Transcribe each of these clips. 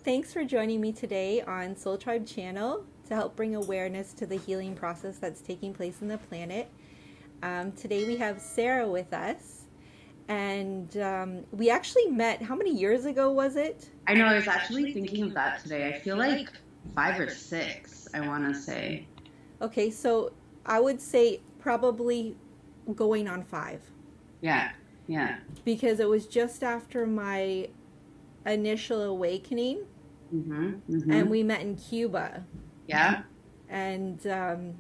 thanks for joining me today on Soul Tribe channel to help bring awareness to the healing process that's taking place in the planet. Today we have Sarah with us, and we actually met, how many years ago was it? I know, I was actually thinking of that today. I feel like 5 or 6, I want to say. Okay, so I would say probably going on 5. Yeah, yeah. Because it was just after my initial awakening, and we met in Cuba. Yeah. And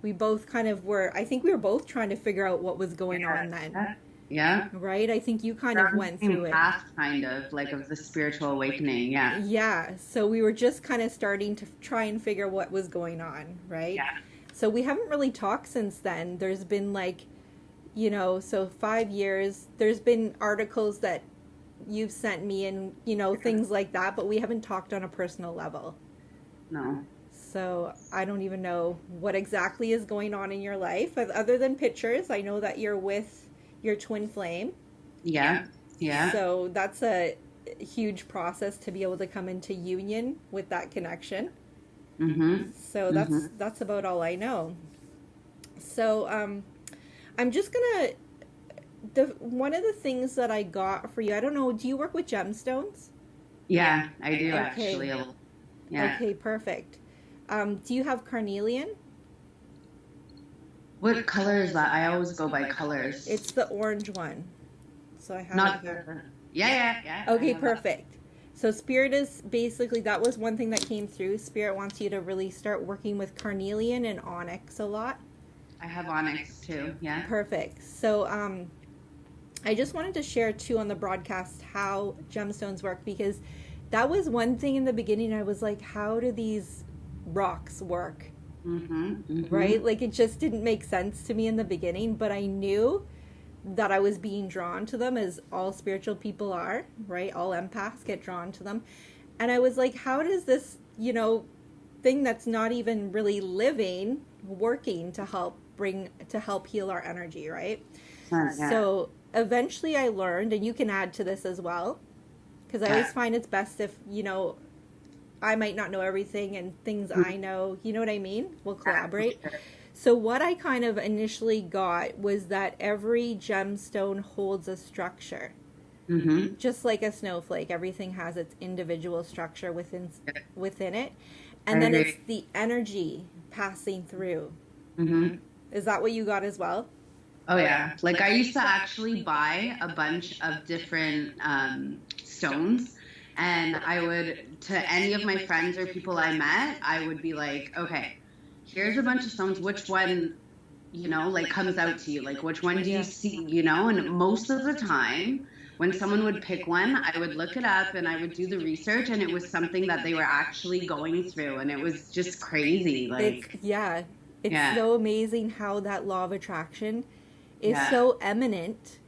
we both kind of were, I think we were both trying to figure out what was going on then. Yeah. Right? I think you kind of went through it. Path, kind of, like of the spiritual awakening, yeah. Yeah, so we were just kind of starting to try and figure what was going on, right? Yeah. So we haven't really talked since then. There's been so 5 years, there's been articles that you've sent me and, things like that, but we haven't talked on a personal level. No. So I don't even know what exactly is going on in your life. Other than pictures, I know that you're with your twin flame. Yeah, yeah. So that's a huge process to be able to come into union with that connection. So that's about all I know. So I'm just going to, one of the things that I got for you, I don't know, do you work with gemstones? Yeah, I do actually. Yeah. Okay, perfect. Do you have carnelian? What color is that? I always go by colors. It's the orange one. So I have Not it here. Yeah. Okay, perfect. So Spirit is basically, that was one thing that came through. Spirit wants you to really start working with carnelian and onyx a lot. I have onyx too, yeah. Perfect. So I just wanted to share too on the broadcast how gemstones work, because that was one thing in the beginning. I was like, how do these rocks work? Right? Like, it just didn't make sense to me in the beginning, but I knew that I was being drawn to them, as all spiritual people are, right? All empaths get drawn to them. And I was like, how does this, thing that's not even really living working to help heal our energy, right? Yeah. So eventually I learned, and you can add to this as well, because I always find it's best if, I might not know everything and things I know, you know what I mean? We'll collaborate. So what I kind of initially got was that every gemstone holds a structure. Just like a snowflake, everything has its individual structure within it. And then it's the energy passing through. Is that what you got as well? Oh, yeah. Like, I used to actually buy a bunch of different stones. And I would, to any of my friends or people I met, I would be like, okay, here's a bunch of stones. Which one, comes out to you? Like, which one do you see, And most of the time, when someone would pick one, I would look it up and I would do the research, and it was something that they were actually going through. And it was just crazy. Like, it's so amazing how that law of attraction is so eminent.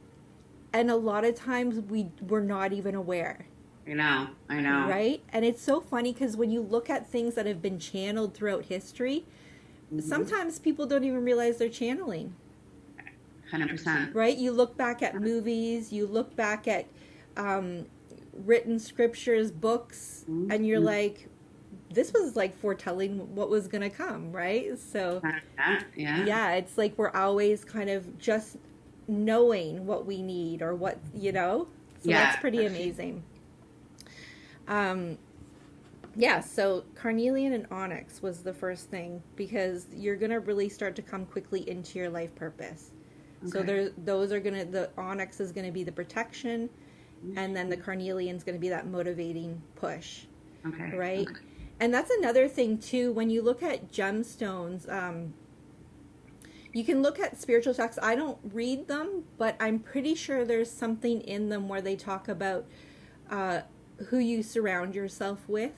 And a lot of times we're not even aware. I know. Right? And it's so funny because when you look at things that have been channeled throughout history, sometimes people don't even realize they're channeling. 100%. Right? You look back at movies, you look back at written scriptures, books, and you're like, this was like foretelling what was going to come, right? So, it's like we're always kind of just knowing what we need or what, So that's pretty amazing. So carnelian and onyx was the first thing, because you're going to really start to come quickly into your life purpose. So the onyx is going to be the protection, and then the carnelian is going to be that motivating push. Right? Okay. And that's another thing too, when you look at gemstones, you can look at spiritual texts. I don't read them, but I'm pretty sure there's something in them where they talk about who you surround yourself with.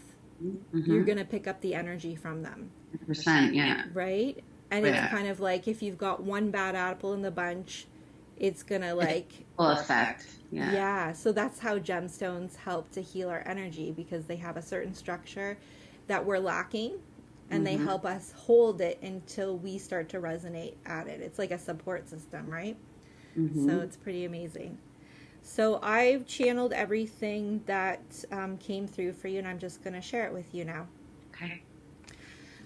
You're going to pick up the energy from them. 100%, yeah. Right? And it's kind of like, if you've got one bad apple in the bunch, it's going to full effect. Yeah. Yeah. So that's how gemstones help to heal our energy, because they have a certain structure that we're lacking, and they help us hold it until we start to resonate at it. It's like a support system, right? So it's pretty amazing. So I've channeled everything that came through for you, and I'm just going to share it with you now. Okay.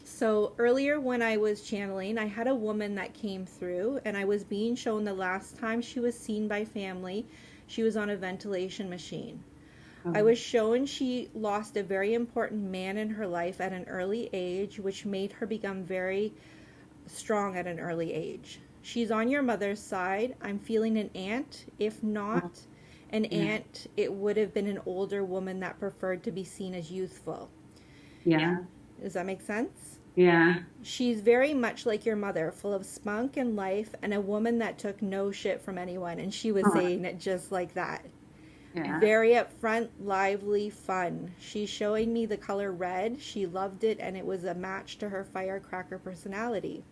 So earlier when I was channeling, I had a woman that came through, and I was being shown the last time she was seen by family, she was on a ventilation machine. I was shown she lost a very important man in her life at an early age, which made her become very strong at an early age. She's on your mother's side. I'm feeling an aunt. If not an aunt, it would have been an older woman that preferred to be seen as youthful. Yeah. Does that make sense? Yeah. She's very much like your mother, full of spunk and life, and a woman that took no shit from anyone. And she was saying it just like that. Yeah. Very upfront, lively, fun. She's showing me the color red. She loved it, and it was a match to her firecracker personality.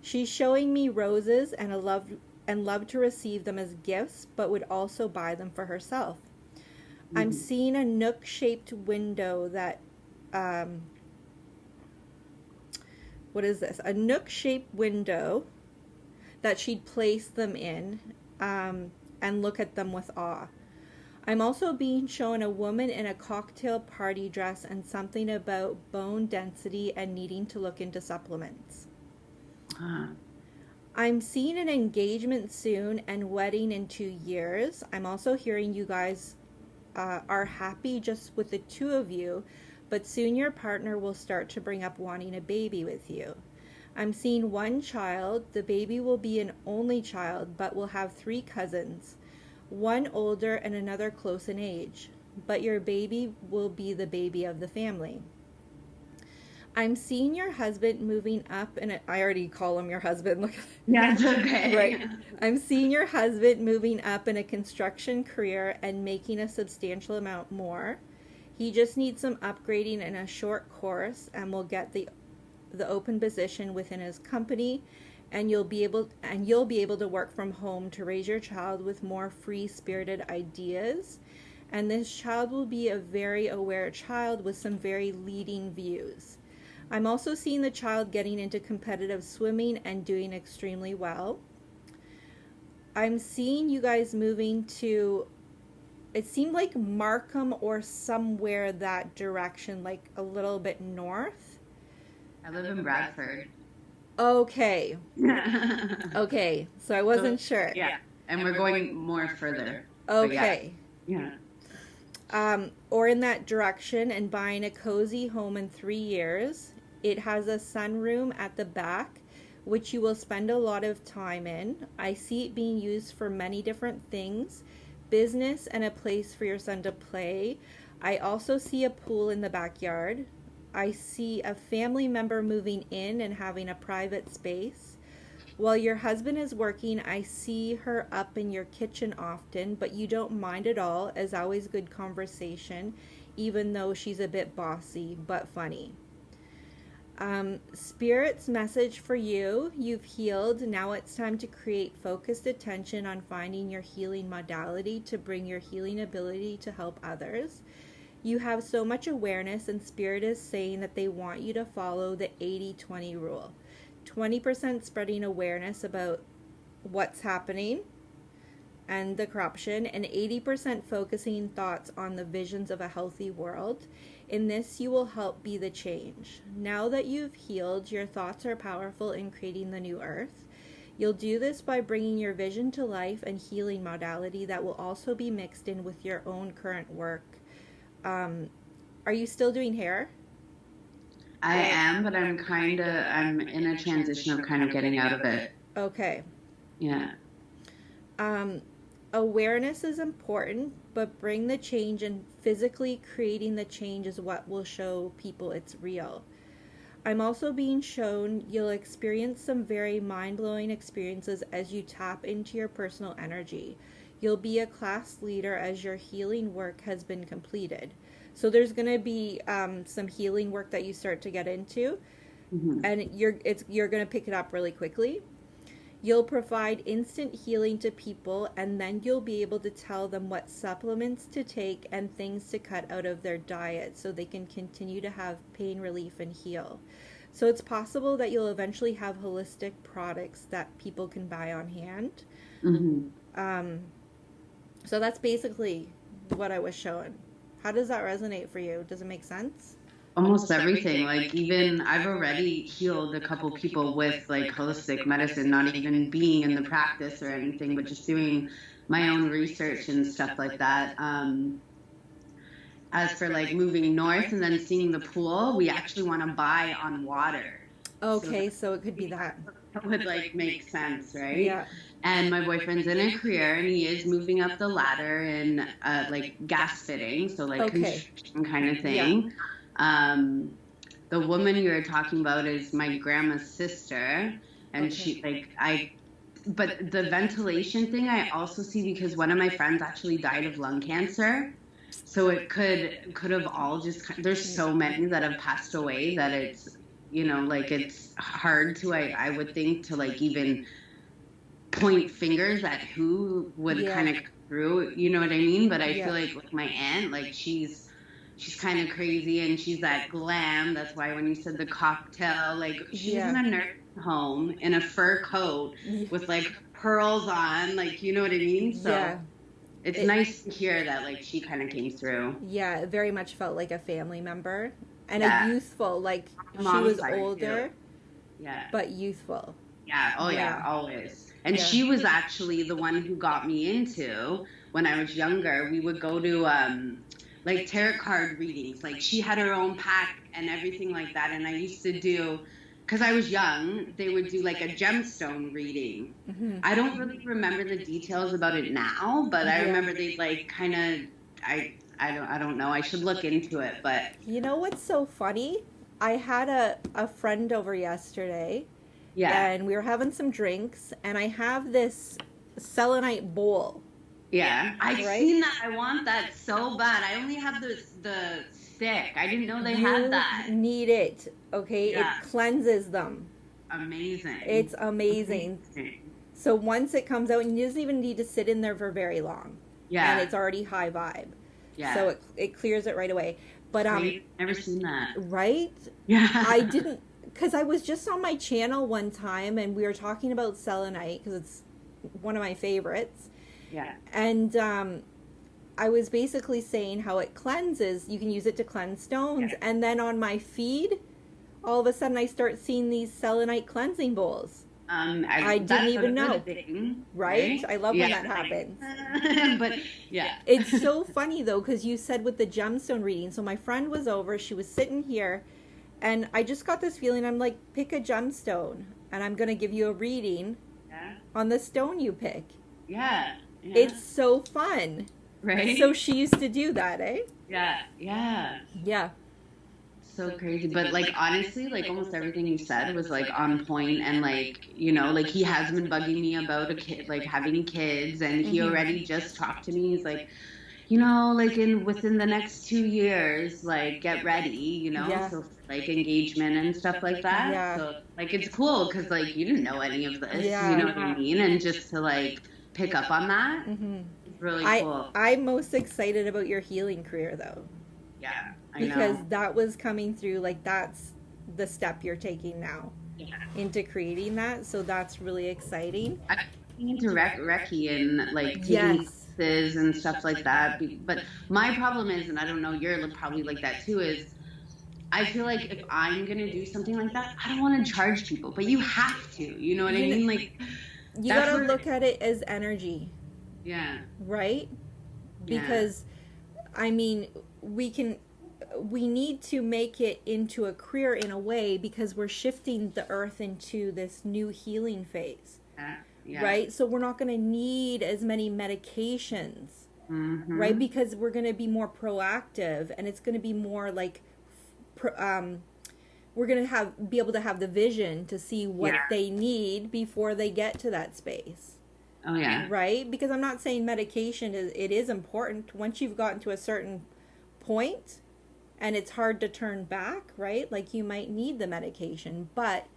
She's showing me roses and loved to receive them as gifts, but would also buy them for herself. I'm seeing a nook-shaped window that, what is this? A nook-shaped window that she'd place them in, and look at them with awe. I'm also being shown a woman in a cocktail party dress and something about bone density and needing to look into supplements. I'm seeing an engagement soon and wedding in 2 years. I'm also hearing you guys are happy just with the two of you, but soon your partner will start to bring up wanting a baby with you. I'm seeing one child. The baby will be an only child, but will have 3 cousins. One older and another close in age, but your baby will be the baby of the family. I'm seeing your husband moving up, and I already call him your husband. Look, yeah, it's okay. Right. I'm seeing your husband moving up in a construction career and making a substantial amount more. He just needs some upgrading in a short course, and will get the open position within his company. And you'll be able to work from home to raise your child with more free-spirited ideas. And this child will be a very aware child with some very leading views. I'm also seeing the child getting into competitive swimming and doing extremely well. I'm seeing you guys moving to, it seemed like Markham or somewhere that direction, like a little bit north. I live in Bradford. Okay. Okay. So I wasn't sure. Yeah. And we're going more further. Okay. Yeah. Or in that direction, and buying a cozy home in 3 years. It has a sunroom at the back, which you will spend a lot of time in. I see it being used for many different things, business and a place for your son to play. I also see a pool in the backyard. I see a family member moving in and having a private space. While your husband is working, I see her up in your kitchen often, but you don't mind at all, as always good conversation, even though she's a bit bossy, but funny. Spirit's message for you: you've healed. Now it's time to create focused attention on finding your healing modality to bring your healing ability to help others. You have so much awareness, and Spirit is saying that they want you to follow the 80-20 rule. 20% spreading awareness about what's happening and the corruption, and 80% focusing thoughts on the visions of a healthy world. In this, you will help be the change. Now that you've healed, your thoughts are powerful in creating the new earth. You'll do this by bringing your vision to life and healing modality that will also be mixed in with your own current work. Are you still doing hair? I am, but I'm in a transition of kind of getting out of it. Okay. Yeah. Awareness is important, but bring the change, and physically creating the change is what will show people it's real. I'm also being shown you'll experience some very mind-blowing experiences as you tap into your personal energy. You'll be a class leader as your healing work has been completed. So there's going to be some healing work that you start to get into, and you're going to pick it up really quickly. You'll provide instant healing to people, and then you'll be able to tell them what supplements to take and things to cut out of their diet so they can continue to have pain relief and heal. So it's possible that you'll eventually have holistic products that people can buy on hand. So that's basically what I was showing. How does that resonate for you? Does it make sense? Almost everything. Like, even I've already healed a couple people with like holistic medicine, not even being in the practice or anything, but just doing my own research and stuff like that. As for like moving north and then seeing the pool, we actually want to buy on water. Okay, so it could be that. That would like make sense, right? Yeah. And my boyfriend's in a career, and he is moving up the ladder in like gas fitting, so like construction kind of thing. The woman you were talking about is my grandma's sister, and she but the ventilation thing I also see because one of my friends actually died of lung cancer. So it could have all just, there's so many that have passed away that it's, you know, like it's hard to, I would think, to like even point fingers at who would kind of come through, you know what I mean? But I feel like my aunt, like she's kind of crazy, and she's that glam. That's why when you said the cocktail, like she's in a nursing home in a fur coat with like pearls on, like, you know what I mean? So it's nice to hear that like she kind of came through. Yeah, it very much felt like a family member and a youthful, like she was older, but youthful. Yeah, oh yeah, always. And she was actually the one who got me into, when I was younger, we would go to like tarot card readings. Like she had her own pack and everything like that. And I used to do, because I was young, they would do like a gemstone reading. I don't really remember the details about it now, but I remember they like kind of, I don't know. I should look into it, but. You know what's so funny? I had a friend over yesterday. Yeah. And we were having some drinks, and I have this selenite bowl. Yeah. I've seen that. I want that so bad. I only have the stick. I didn't know they had that. You need it, okay? Yeah. It cleanses them. Amazing. It's amazing. So once it comes out, and it doesn't even need to sit in there for very long. Yeah. And it's already high vibe. Yeah. So it clears it right away. But never seen that. Right? Yeah. I didn't. Because I was just on my channel one time, and we were talking about selenite, because it's one of my favorites. Yeah. And I was basically saying how it cleanses. You can use it to cleanse stones. Yeah. And then on my feed, all of a sudden I start seeing these selenite cleansing bowls. I didn't even know. Right? I love when that happens. But, yeah. It's so funny, though, because you said with the gemstone reading. So my friend was over. She was sitting here. And I just got this feeling, I'm like, pick a gemstone, and I'm going to give you a reading on the stone you pick. Yeah. It's so fun. Right? So she used to do that, eh? Yeah. So crazy. But, like, honestly, like, almost everything you said was, like, on point. And, like, you know, like, he has been bugging me about a kid, like, having kids. And he already just talked to me. He's like, you know, like within the next 2 years, like get ready, you know, so like engagement and stuff like that. Yeah. So like it's cool because like you didn't know any of this, you know what I mean, and just to like pick up on that, it's really cool. I'm most excited about your healing career though. Yeah, I because know. That was coming through. Like that's the step you're taking now into creating that. So that's really exciting. I'm into Reiki and like taking and stuff like that, but my problem is, and I don't know, you're probably like that too, is I feel like if I'm gonna do something like that, I don't want to charge people, but you have to, you know what I mean? Like you gotta look at it as energy. Yeah. Right? Because I mean, we need to make it into a career in a way, because we're shifting the earth into this new healing phase. Right? So we're not going to need as many medications, right? Because we're going to be more proactive, and it's going to be more like, we're going to be able to have the vision to see what they need before they get to that space. Oh, yeah. Right? Because I'm not saying medication is important. Once you've gotten to a certain point and it's hard to turn back, right? Like you might need the medication, but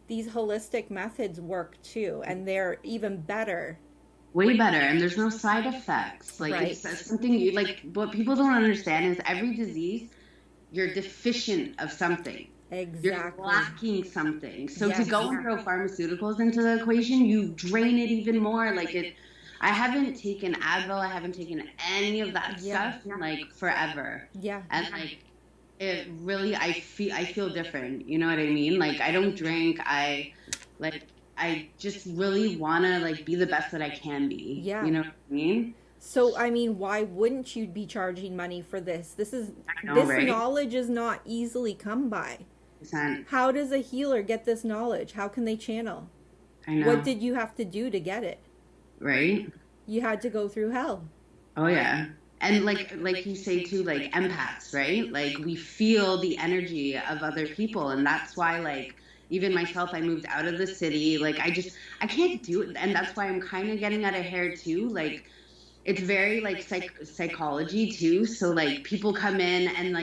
these holistic methods work too, and they're even better. Way better, and there's no side effects. Like it's something you like. What people don't understand is every disease, you're deficient of something. Exactly. You're lacking something. So to go and throw pharmaceuticals into the equation, you drain it even more. Like it. I haven't taken Advil. I haven't taken any of that stuff in like forever. Yeah. And like it really, I feel different. You know what I mean? Like I don't drink. I just really want to like be the best that I can be. Yeah. You know what I mean? So, I mean, why wouldn't you be charging money for this? This Right? knowledge is not easily come by. 100%. How does a healer get this knowledge? How can they channel? I know. What did you have to do to get it? Right? You had to go through hell. Oh yeah. And like you say too, like empaths, right? Like we feel the energy of other people, and that's why like even myself, I moved out of the city. Like I can't do it, and that's why I'm kind of getting out of hair too. Like it's very like psychology too. So like people come in and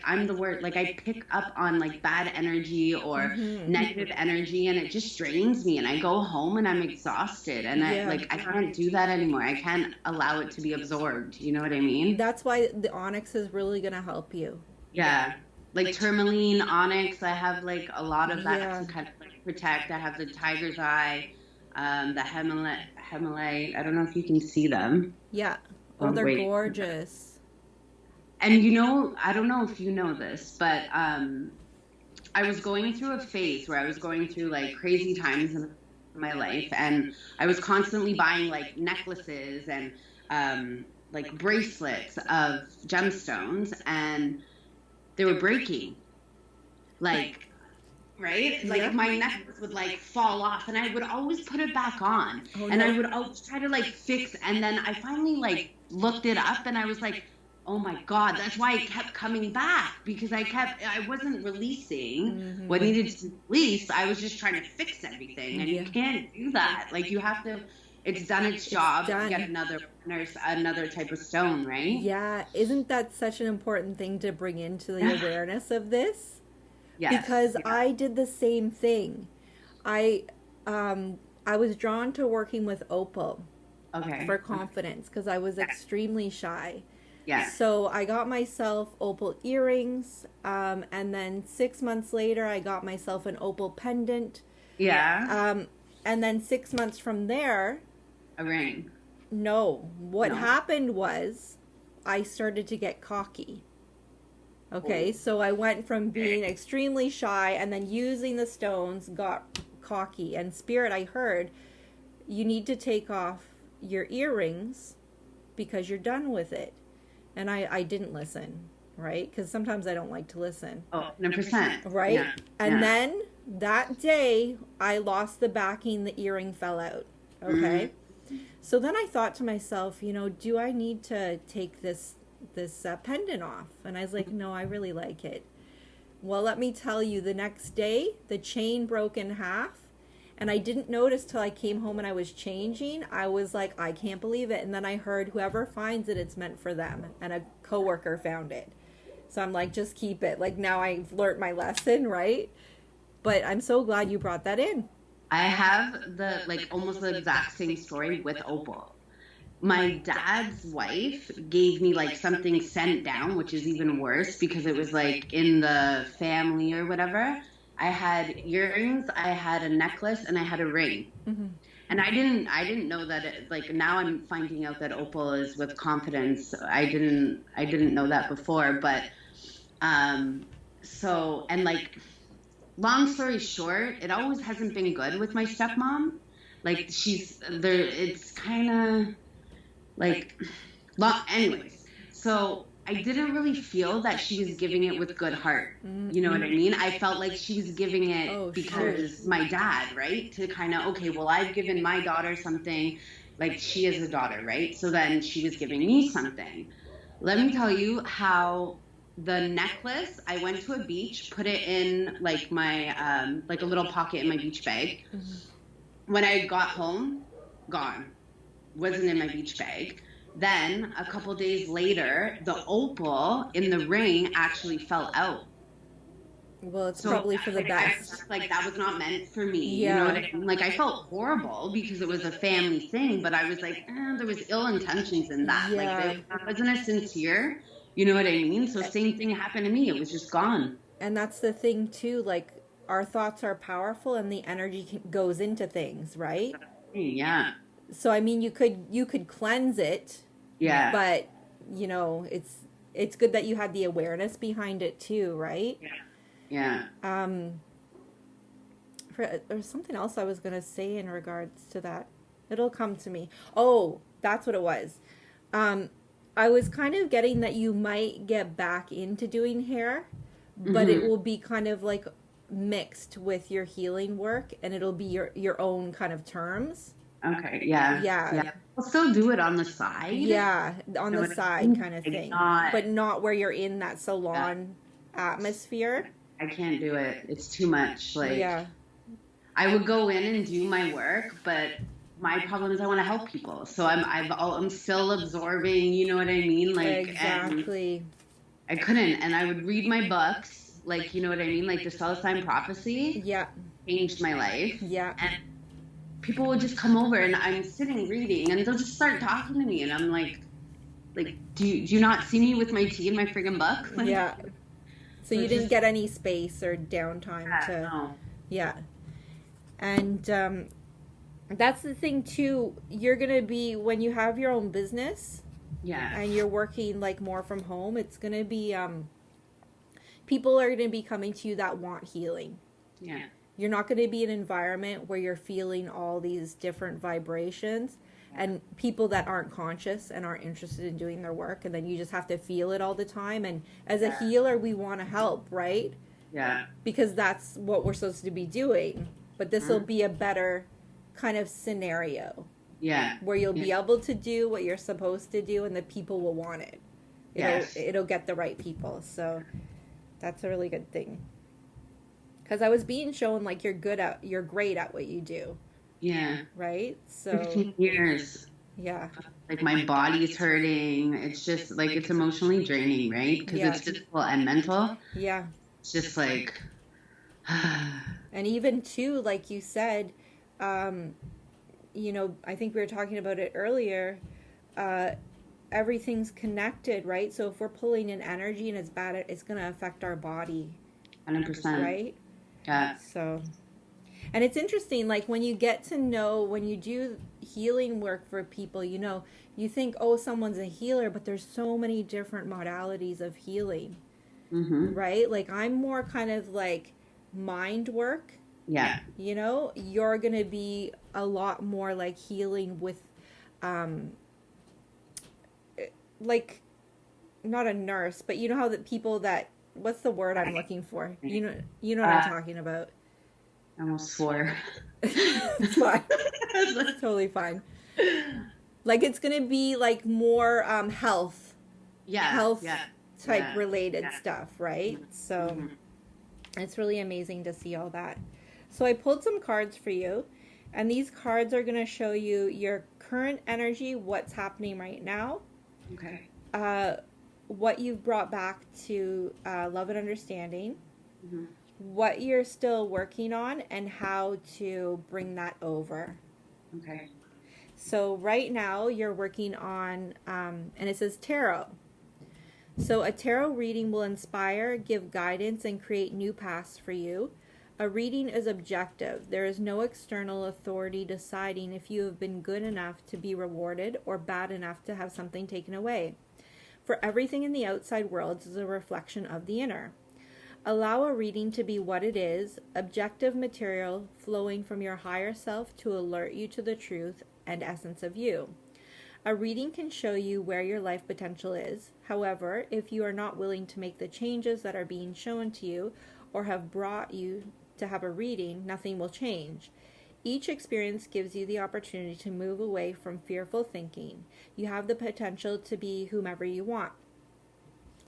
I'm the word, like I pick up on like bad energy or negative energy, and it just drains me, and I go home and I'm exhausted, and I can't do that anymore. I can't allow it to be absorbed. You know what I mean? That's why the onyx is really going to help you. Yeah. Like tourmaline, onyx, I have like a lot of that to kind of like protect. I have the tiger's eye, the Himalay. I don't know if you can see them. Yeah. Oh, they're gorgeous. And you know, I don't know if you know this, but I was going through a phase where I was going through like crazy times in my life, and I was constantly buying like necklaces and like bracelets of gemstones, and they were breaking. Like, right? Like my necklace would like fall off, and I would always put it back on. And I would always try to like fix, and then I finally like looked it up, and I was like, oh my God, that's why it kept coming back, because I wasn't releasing what needed to be released. I was just trying to fix everything, and you can't do that. Like you have to, it's done its job to get another type of stone, right? Yeah. Isn't that such an important thing to bring into the awareness of this? Yes. Because I did the same thing. I was drawn to working with opal for confidence because I was extremely shy. Yeah. So I got myself opal earrings, and then 6 months later, I got myself an opal pendant. Yeah. And then 6 months from there, a ring. No. What happened was I started to get cocky. Okay, so I went from being extremely shy and then using the stones, got cocky. And Spirit, I heard, you need to take off your earrings because you're done with it. And I didn't listen, right? Because sometimes I don't like to listen. Oh, 100%. Right? Yeah. And then that day, I lost the backing, the earring fell out. Okay? So then I thought to myself, you know, do I need to take this pendant off? And I was like, no, I really like it. Well, let me tell you, the next day, the chain broke in half. And I didn't notice till I came home and I was changing. I was like, I can't believe it. And then I heard whoever finds it, it's meant for them. And a coworker found it. So I'm like, just keep it. Like now I've learned my lesson, right? But I'm so glad you brought that in. I have the like almost the exact same story with opal. My dad's wife gave me like something sent down, which is even worse because it was like in the family or whatever. I had earrings, I had a necklace, and I had a ring. And I didn't know that it, like now I'm finding out that opal is with confidence. I didn't know that before, but so, and like long story short, it always hasn't been good with my stepmom. Like she's there, it's kind of like anyways. So I didn't really feel that she was giving it with good heart. You know what I mean? I felt like she was giving it because my dad, right? To kind of, okay, well, I've given my daughter something, like she is a daughter, right? So then she was giving me something. Let me tell you how the necklace, I went to a beach, put it in like my, like a little pocket in my beach bag. When I got home, gone. Wasn't in my beach bag. Then a couple days later, the opal in the ring actually fell out. Well, it's probably for the best. Like that was not meant for me. You know what I mean? Like I felt horrible because it was a family thing, but I was like, there was ill intentions in that. Like it wasn't as sincere. You know what I mean? So same thing happened to me. It was just gone. And that's the thing too. Like our thoughts are powerful, and the energy goes into things, right? Yeah. So I mean, you could cleanse it, Yeah. but it's good that you had the awareness behind it too, right? Yeah. There's something else I was gonna say in regards to that. It'll come to me. Oh, that's what it was. Um, I was kind of getting that you might get back into doing hair, but it Hmm. will be kind of like mixed with your healing work, and it'll be your own kind of terms. Okay. Yeah. Yeah, Yeah. I'll still do it on the side. yeah, on Know the what I side mean? kind of Like thing, not. but not where you're in that Yeah. salon atmosphere. I can't do it. It's too much. Like Yeah, I would go in and do my work, but my problem is I want to help people. So I'm still absorbing. You know what I mean? Like, and exactly. I couldn't. And I would read my books. Like, you know what I mean? Like the Celestine Prophecy Yeah, changed my life. yeah, And people would just come over, and I'm sitting reading, and they'll just start talking to me, and I'm like, do you not see me with my tea and my friggin' book? Like, yeah. So so you it's didn't just, get any space or downtime yeah, to, no. yeah. And that's the thing too. You're gonna be when you have your own business Yeah. and you're working like more from home. It's gonna be people are gonna be coming to you that want healing. Yeah. You're not gonna be in an environment where you're feeling all these different vibrations and people that aren't conscious and aren't interested in doing their work, and then you just have to feel it all the time. And as a Yeah. healer, we want to help, right? Yeah. Because that's what we're supposed to be doing. But this will Mhm. be a better kind of scenario Yeah. where you'll be Yeah. able to do what you're supposed to do, and the people will want it. Yes. It'll get the right people. So that's a really good thing. Because I was being shown like you're great at what you do, Yeah. right? So 15 years. yeah, Like my body's hurting. It's just like it's emotionally draining, right? Because Yeah. it's physical and mental. yeah. It's just like, And even too, like you said, um, I think we were talking about it earlier. Uh, Everything's connected, right? So if we're pulling in energy and it's bad, it's going to affect our body, 100%. right? Yeah. So, and it's interesting, like when you get to know, when you do healing work for people, you think, oh, someone's a healer, but there's so many different modalities of healing, Mm-hmm. right? Like I'm more kind of like mind work. Yeah. You're going to be a lot more like healing with, like, not a nurse, but you know how the people that, what's the word I'm looking for? You know what I'm talking about. I almost swore. It's fine. It's totally fine. Like it's going to be like more health Yeah. type Yeah. related Yeah. stuff, right? So Mhm. it's really amazing to see all that. So I pulled some cards for you, and these cards are going to show you your current energy, what's happening right now, Okay. what you've brought back to love and understanding, Mm-hmm. what you're still working on, and how to bring that over. Okay. So right now you're working on, and it says tarot. So a tarot reading will inspire, give guidance, and create new paths for you. A reading is objective. There is no external authority deciding if you have been good enough to be rewarded or bad enough to have something taken away. For everything in the outside world is a reflection of the inner. Allow a reading to be what it is, objective material flowing from your higher self to alert you to the truth and essence of you. A reading can show you where your life potential is. However, if you are not willing to make the changes that are being shown to you or have brought you to have a reading, nothing will change. Each experience gives you the opportunity to move away from fearful thinking. You have the potential to be whomever you want.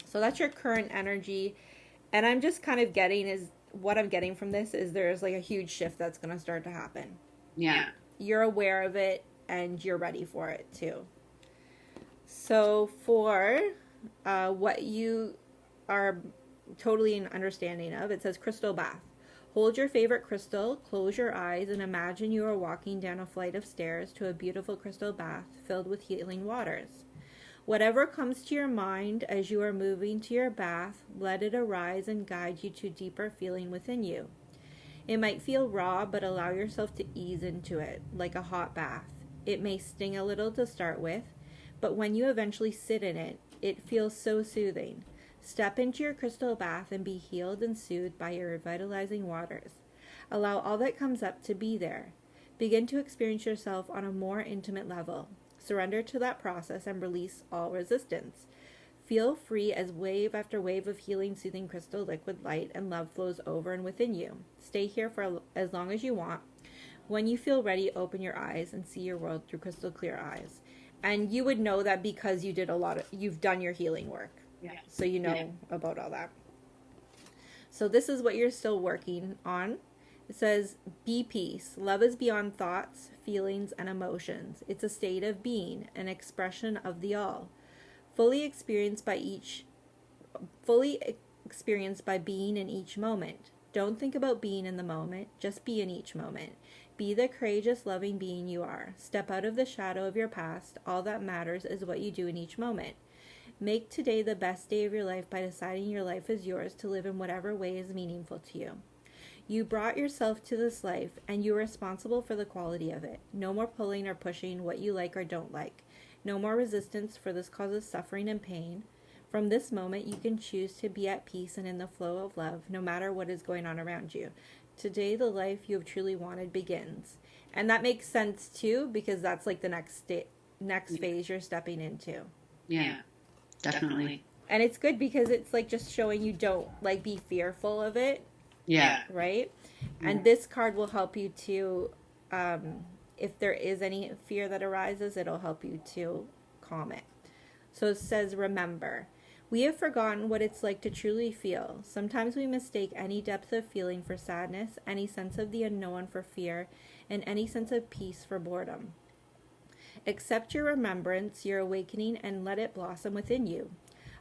So that's your current energy. And I'm just kind of what I'm getting from this is there's like a huge shift that's going to start to happen. Yeah. You're aware of it and you're ready for it too. So for what you are totally in understanding of, it says crystal bath. Hold your favorite crystal, close your eyes, and imagine you are walking down a flight of stairs to a beautiful crystal bath filled with healing waters. Whatever comes to your mind as you are moving to your bath, let it arise and guide you to deeper feeling within you. It might feel raw, but allow yourself to ease into it, like a hot bath. It may sting a little to start with, but when you eventually sit in it, it feels so soothing. Step into your crystal bath and be healed and soothed by your revitalizing waters. Allow all that comes up to be there. Begin to experience yourself on a more intimate level. Surrender to that process and release all resistance. Feel free as wave after wave of healing, soothing crystal liquid light and love flows over and within you. Stay here for as long as you want. When you feel ready, open your eyes and see your world through crystal clear eyes. And you would know that because you've done your healing work. Yeah. So you know about all that. So this is what you're still working on. It says, be peace. Love is beyond thoughts, feelings, and emotions. It's a state of being, an expression of the all. Fully experienced by being in each moment. Don't think about being in the moment, just be in each moment. Be the courageous, loving being you are. Step out of the shadow of your past. All that matters is what you do in each moment. Make today the best day of your life by deciding your life is yours to live in whatever way is meaningful to you. You brought yourself to this life, and you are responsible for the quality of it. No more pulling or pushing what you like or don't like. No more resistance, for this causes suffering and pain. From this moment, you can choose to be at peace and in the flow of love, no matter what is going on around you. Today, the life you have truly wanted begins. And that makes sense, too, because that's like the next phase you're stepping into. Yeah, definitely. And it's good because it's like just showing you don't like be fearful of it. Yeah. Right? And this card will help you to, if there is any fear that arises, it'll help you to calm it. So it says, remember, we have forgotten what it's like to truly feel. Sometimes we mistake any depth of feeling for sadness, any sense of the unknown for fear, and any sense of peace for boredom. Accept your remembrance, your awakening, and let it blossom within you.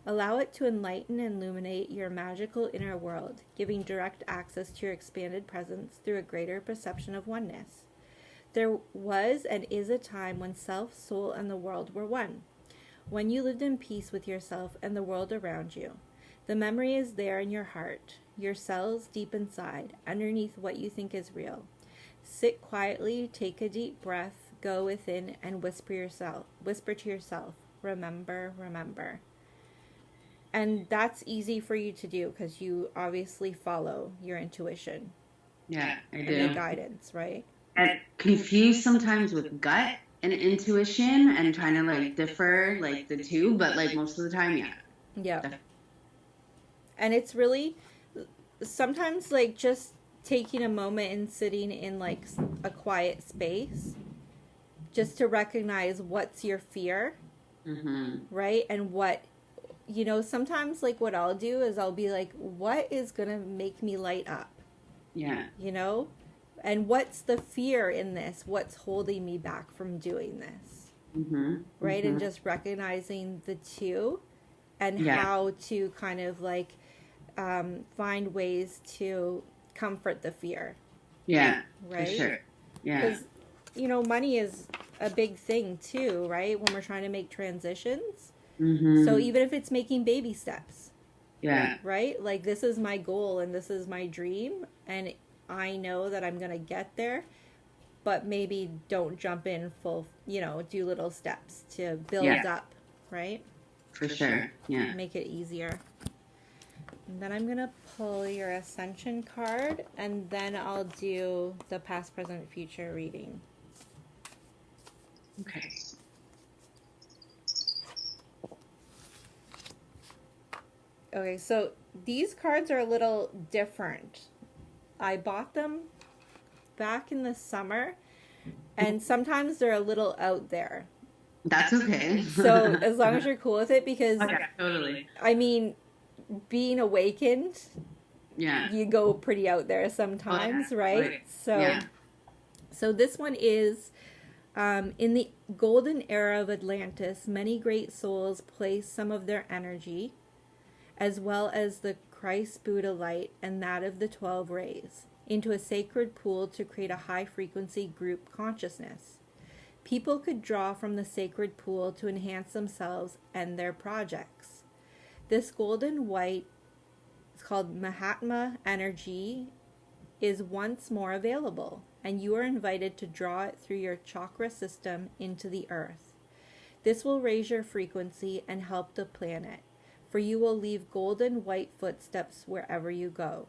Allow it to enlighten and illuminate your magical inner world, giving direct access to your expanded presence through a greater perception of oneness. There was and is a time when self, soul, and the world were one. When you lived in peace with yourself and the world around you. The memory is there in your heart, your cells deep inside, underneath what you think is real. Sit quietly, take a deep breath, go within, and whisper to yourself, remember, remember. And that's easy for you to do because you obviously follow your intuition. Yeah, I do. And your guidance, right? And confused sometimes with gut and intuition and trying to like differ like the two, but like most of the time, yeah. Yeah. And it's really sometimes like just taking a moment and sitting in like a quiet space just to recognize what's your fear, right? And what, you know, sometimes like what I'll do is I'll be like, what is going to make me light up? Yeah. You know? And what's the fear in this? What's holding me back from doing this? Right? And just recognizing the two and how to kind of like find ways to comfort the fear. Yeah. Right? For sure. Yeah. Because, you know, money is a big thing too, right? When we're trying to make transitions. So even if it's making baby steps. Yeah. Right? Like this is my goal and this is my dream. And I know that I'm going to get there, but maybe don't jump in full, you know, do little steps to build up, right? For sure, yeah. Make it easier. And then I'm going to pull your Ascension card, and then I'll do the past, present, future reading. Okay. Okay, so these cards are a little different. I bought them back in the summer, and sometimes they're a little out there. That's okay. So as long as you're cool with it, because totally. I mean, being awakened, you go pretty out there sometimes, right? So this one is in the golden era of Atlantis. Many great souls placed some of their energy, as well as the Christ Buddha light and that of the 12 rays, into a sacred pool to create a high-frequency group consciousness. People could draw from the sacred pool to enhance themselves and their projects. This golden white is called Mahatma energy, is once more available, and you are invited to draw it through your chakra system into the earth. This will raise your frequency and help the planet, for you will leave golden white footsteps wherever you go.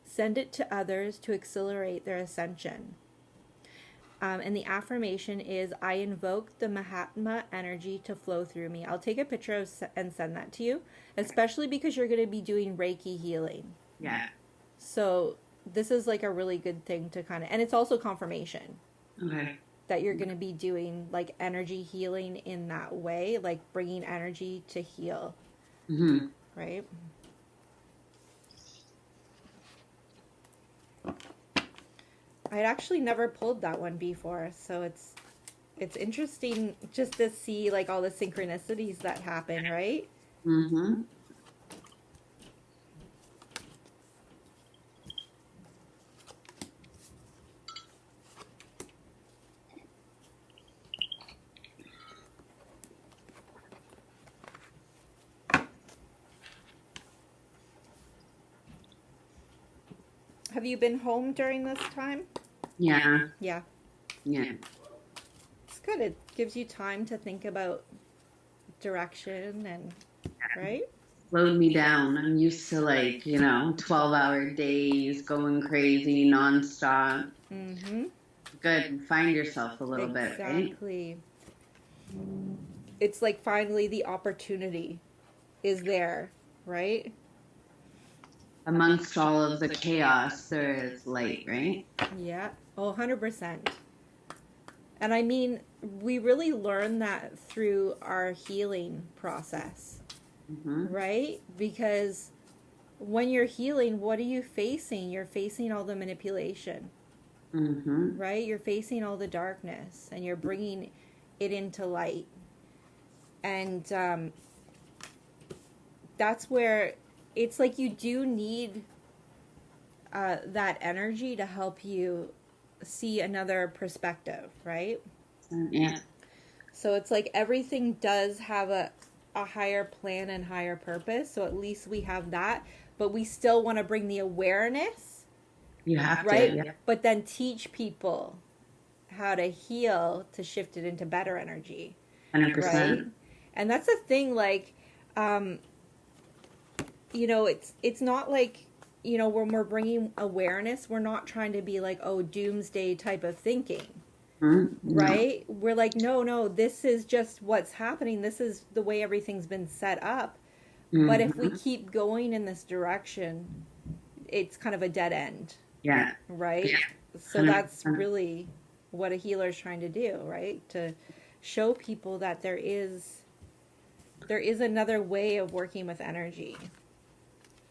Send it to others to accelerate their ascension. And the affirmation is, I invoke the Mahatma energy to flow through me. I'll take a picture and send that to you, especially because you're going to be doing Reiki healing. Yeah. So this is like a really good thing to kind of, and it's also confirmation. Okay. That you're going to be doing like energy healing in that way, like bringing energy to heal. Mm-hmm. Right? I'd actually never pulled that one before, so it's interesting just to see like all the synchronicities that happen, right? Mm-hmm. Have you been home during this time? Yeah. Yeah. Yeah. It's good. It gives you time to think about direction and, right? Slowed me down. I'm used to 12-hour days, going crazy, nonstop. Mm-hmm. Good. Find yourself a little bit, right? Exactly. It's like finally the opportunity is there, right? Amongst all of the chaos, there is light, right? Yeah. Oh, 100%. And I mean, we really learn that through our healing process, right? Because when you're healing, what are you facing? You're facing all the manipulation, right? You're facing all the darkness and you're bringing it into light. And that's where it's like you do need that energy to help you see another perspective, right? Yeah. So it's like everything does have a higher plan and higher purpose. So at least we have that, but we still want to bring the awareness. You have right? to. Yeah. But then teach people how to heal to shift it into better energy. 100%. Right? And that's the thing, like, it's not like, when we're bringing awareness, we're not trying to be like, oh, doomsday type of thinking. Right? We're like, no, this is just what's happening. This is the way everything's been set up. But if we keep going in this direction, it's kind of a dead end. Yeah. Right? Yeah. So that's really what a healer is trying to do, right? To show people that there is another way of working with energy.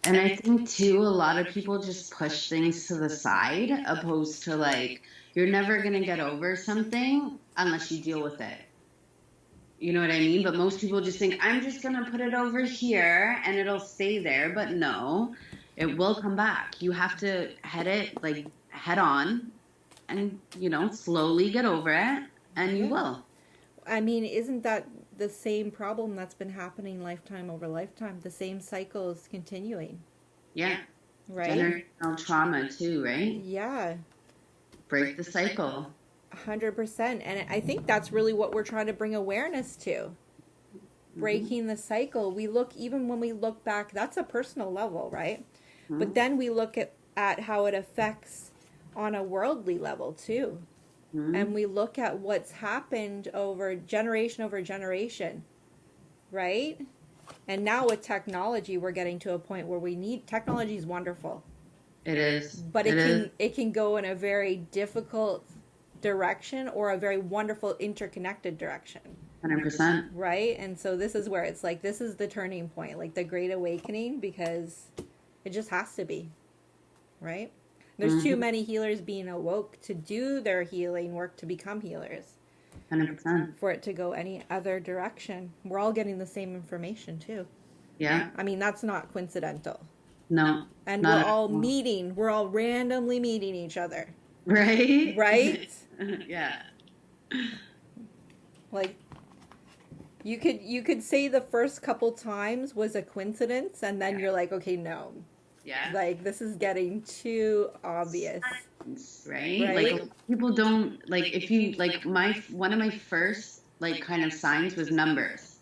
And I think, too, a lot of people just push things to the side, opposed to, like, you're never going to get over something unless you deal with it. You know what I mean? But most people just think, I'm just going to put it over here and it'll stay there. But no, it will come back. You have to head on and, slowly get over it, and you will. I mean, isn't that the same problem that's been happening lifetime over lifetime? The same cycle is continuing. Yeah. Right? Generational trauma too, right? Yeah. Break the cycle. 100%. And I think that's really what we're trying to bring awareness to. Breaking the cycle. Even when we look back, that's a personal level, right? But then we look at how it affects on a worldly level too. And we look at what's happened over generation, right? And now with technology, we're getting to a point where technology is wonderful. It is. But it can go in a very difficult direction or a very wonderful interconnected direction. 100%. Right? And so this is where it's like, this is the turning point, like the Great Awakening, because it just has to be. Right? There's too many healers being awoke to do their healing work to become healers. 100%. For it to go any other direction. We're all getting the same information too. Yeah. I mean, that's not coincidental. No. And we're all randomly meeting each other. Right? Right? Yeah. Like, you could say the first couple times was a coincidence, and then you're like, okay, no. Yeah. Like, this is getting too obvious. Right? Right? Like a lot of people don't like if you like my one of my first like kind of signs was numbers.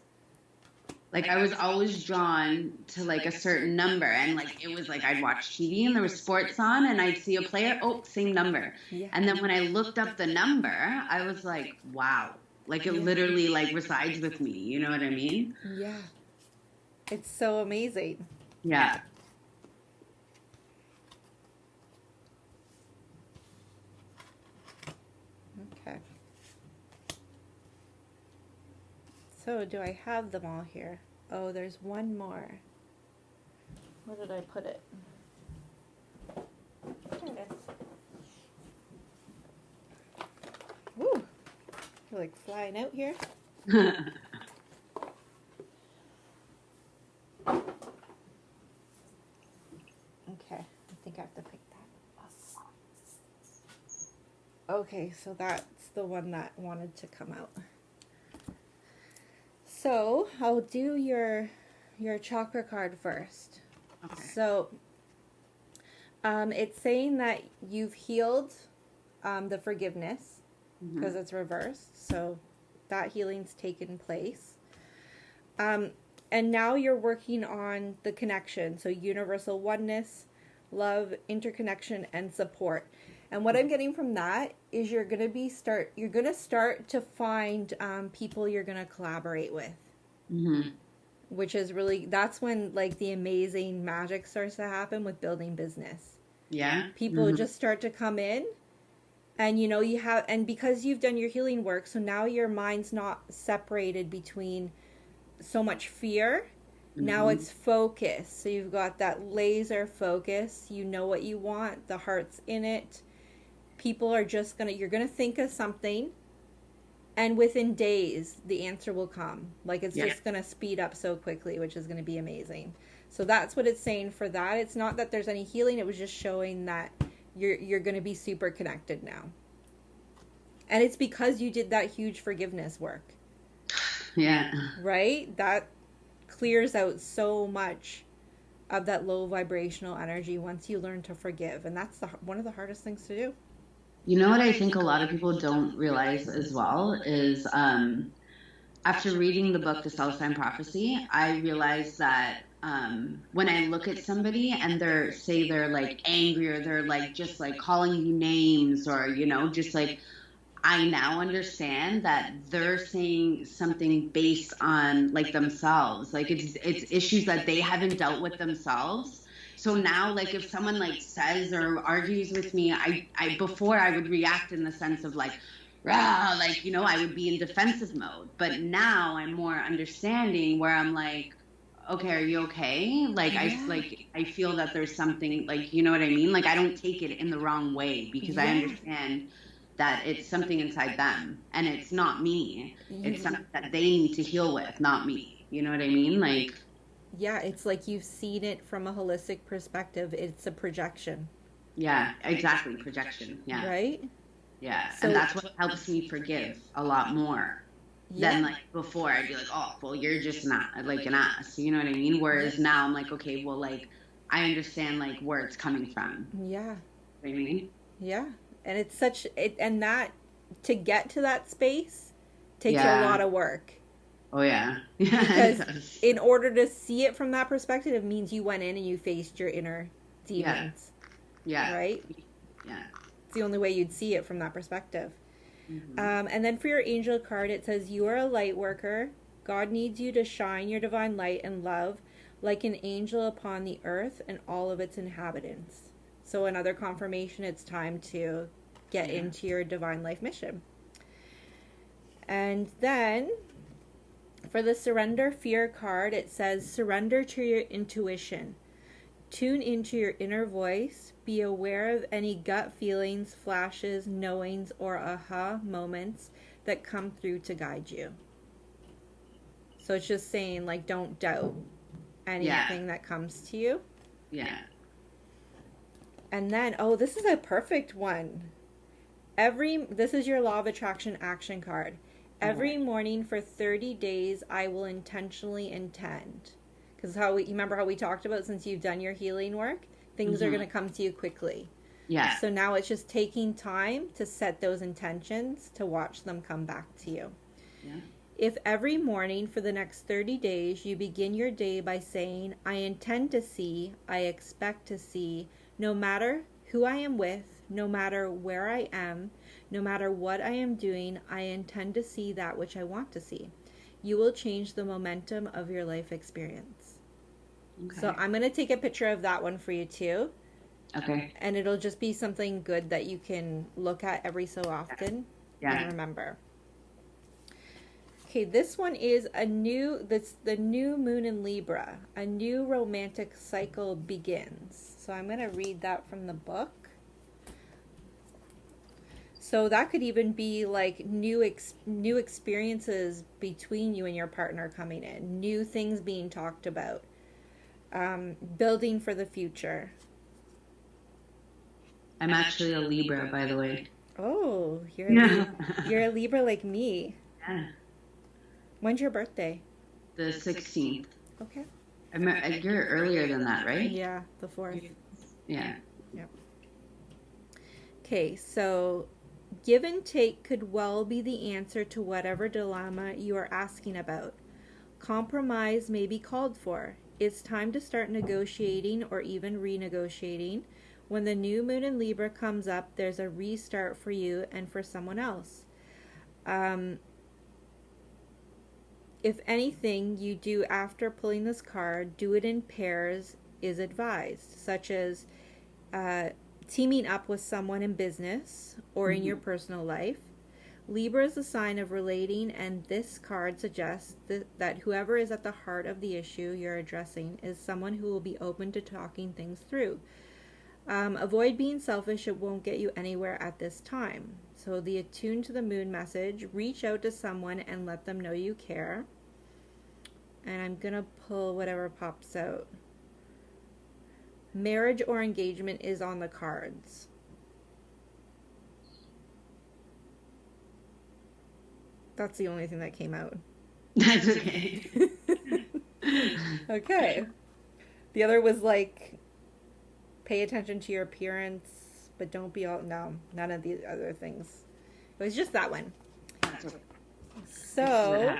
Like I was always drawn to like a certain number, and like it was like I'd watch TV and there was sports on and I'd see a player, oh, same number. Yeah. And then when I looked up the number, I was like, wow. Like it literally like resides with me, you know what I mean? Yeah. It's so amazing. Yeah. Okay. So, do I have them all here? Oh, there's one more. Where did I put it? There it is. Woo! I feel like flying out here. Okay, I think I have to pick that up. Okay, so that's the one that wanted to come out. So I'll do your chakra card first. Okay. So it's saying that you've healed the forgiveness because it's reversed. So that healing's taken place. And now you're working on the connection. So universal oneness, love, interconnection, and support. And what I'm getting from that is you're gonna start to find people you're gonna collaborate with, which is really, that's when like the amazing magic starts to happen with building business. Yeah. People just start to come in, and and because you've done your healing work, so now your mind's not separated between so much fear. Now it's focus. So you've got that laser focus. You know what you want. The heart's in it. People are just you're gonna think of something, and within days the answer will come. Like it's just gonna speed up so quickly, which is gonna be amazing. So that's what it's saying for that. It's not that there's any healing. It was just showing that you're gonna be super connected now, and it's because you did that huge forgiveness work. Yeah. Right? That clears out so much of that low vibrational energy once you learn to forgive, and that's one of the hardest things to do. You know what I think a lot of people don't realize as well is after reading the book, The Self-Sign Prophecy, I realized that when I look at somebody and they're like angry or they're like just like calling you names or, just like, I now understand that they're saying something based on like themselves. Like it's issues that they haven't dealt with themselves. So now, like, if someone like says or argues with me, I before I would react in the sense of like, rah, like, I would be in defensive mode. But now I'm more understanding where I'm like, okay, are you okay? Like, I feel that there's something, like, you know what I mean? Like, I don't take it in the wrong way because I understand that it's something inside them and it's not me. It's something that they need to heal with, not me. You know what I mean? Like, yeah, it's like you've seen it from a holistic perspective. It's a projection. Yeah, exactly. Projection. Yeah. Right? Yeah. So, and that's what helps me forgive a lot more than like before. I'd be like, oh, well, you're just not like an ass. You know what I mean? Whereas now I'm like, okay, well, like, I understand like where it's coming from. Yeah. You know what I mean? Yeah. And it's and that to get to that space takes a lot of work. Oh, yeah. Because in order to see it from that perspective, it means you went in and you faced your inner demons. Yeah. Right? Yeah. It's the only way you'd see it from that perspective. And then for your angel card, it says, you are a light worker. God needs you to shine your divine light and love like an angel upon the earth and all of its inhabitants. So another confirmation, it's time to get into your divine life mission. And then for the surrender fear card, it says, surrender to your intuition. Tune into your inner voice. Be aware of any gut feelings, flashes, knowings, or aha moments that come through to guide you. So it's just saying, like, don't doubt anything that comes to you. Yeah. And then, this is a perfect one. This is your law of attraction action card. Every morning for 30 days, I will intentionally intend. Because you remember how we talked about, since you've done your healing work, Things are going to come to you quickly. Yeah. So now it's just taking time to set those intentions to watch them come back to you. Yeah. If every morning for the next 30 days you begin your day by saying, I intend to see, I expect to see, no matter who I am with, no matter where I am, no matter what I am doing, I intend to see that which I want to see. You will change the momentum of your life experience. Okay. So I'm going to take a picture of that one for you too. Okay. And it'll just be something good that you can look at every so often and remember. Okay, this one is the new moon in Libra. A new romantic cycle begins. So I'm going to read that from the book. So that could even be like new experiences between you and your partner coming in, new things being talked about, building for the future. I'm actually a Libra, by the way. Oh, you're a Libra like me. Yeah. When's your birthday? The 16th. Okay. You're earlier than that, right? Yeah, the 4th. Yeah. Yep. Okay, so give and take could well be the answer to whatever dilemma you are asking about. Compromise may be called for. It's time to start negotiating or even renegotiating. When the new moon in Libra comes up, there's a restart for you and for someone else. If anything you do after pulling this card, do it in pairs is advised, such as teaming up with someone in business or in your personal life. Libra is a sign of relating, and this card suggests that whoever is at the heart of the issue you're addressing is someone who will be open to talking things through. Avoid being selfish. It won't get you anywhere at this time. So the attune to the moon message, reach out to someone and let them know you care. And I'm going to pull whatever pops out. Marriage or engagement is on the cards. That's the only thing that came out. That's okay. Okay. The other was like, pay attention to your appearance, but don't be all... No, none of the other things. It was just that one. So,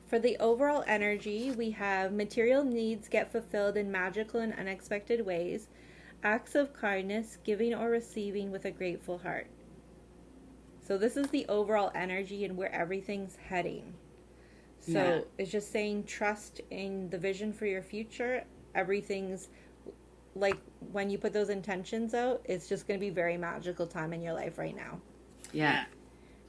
for the overall energy, we have material needs get fulfilled in magical and unexpected ways. Acts of kindness, giving or receiving with a grateful heart. So this is the overall energy and where everything's heading. So it's just saying trust in the vision for your future. Everything's like when you put those intentions out, it's just going to be very magical time in your life right now. Yeah.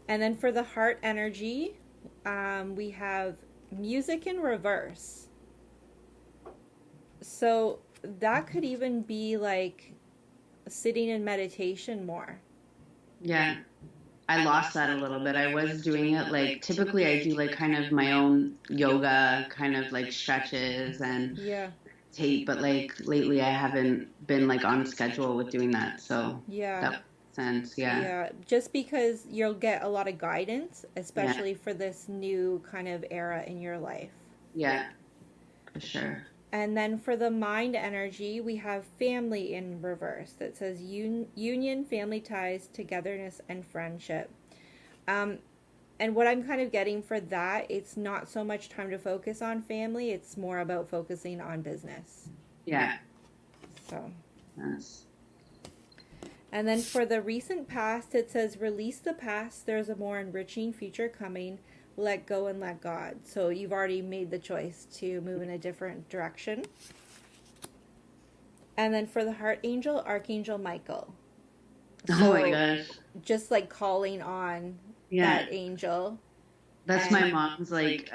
And then for the heart energy, we have music in reverse. So that could even be like sitting in meditation more. Yeah. I lost that a little bit. I was doing it like, typically I do like kind of my own yoga, kind of like stretches and tape, but like lately I haven't been like on schedule with doing that. So that makes sense. Yeah. Just because you'll get a lot of guidance, especially for this new kind of era in your life. Yeah, for sure. And then for the mind energy, we have family in reverse that says union, family ties, togetherness, and friendship. And what I'm kind of getting for that, it's not so much time to focus on family. It's more about focusing on business. Yeah. So. Yes. And then for the recent past, it says release the past. There's a more enriching future coming. Let go and let God. So you've already made the choice to move in a different direction. And then for the heart angel, Archangel Michael. Oh my gosh. Just like calling on that angel. That's my mom's like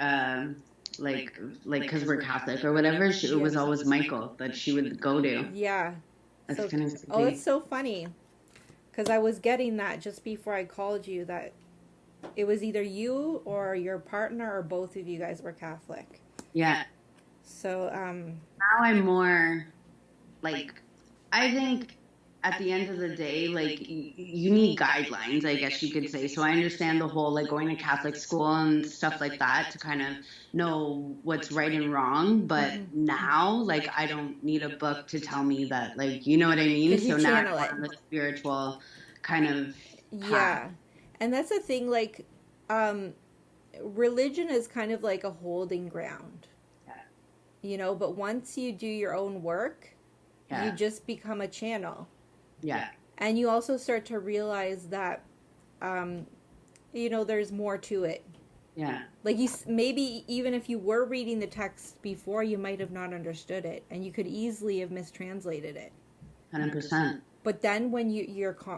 because we're Catholic or whatever. It was always Michael that she would go to. Yeah. That's kind of oh, it's so funny. Because I was getting that just before I called you that it was either you or your partner or both of you guys were Catholic. Yeah. So, now I'm more like, I think at the end of the day, like you need guidelines, I guess you could say. So I understand the whole like going to Catholic school and stuff like that to kind of know what's right and wrong. But now, like, I don't need a book to tell me that, like, you know what I mean? Because you So now channel I'm it. on the spiritual kind of path. Yeah. And that's the thing, like, religion is kind of like a holding ground. Yeah. You know, but once you do your own work, you just become a channel. Yeah. And you also start to realize that, you know, there's more to it. Yeah. Like maybe even if you were reading the text before, you might have not understood it, and you could easily have mistranslated it. 100%. But then when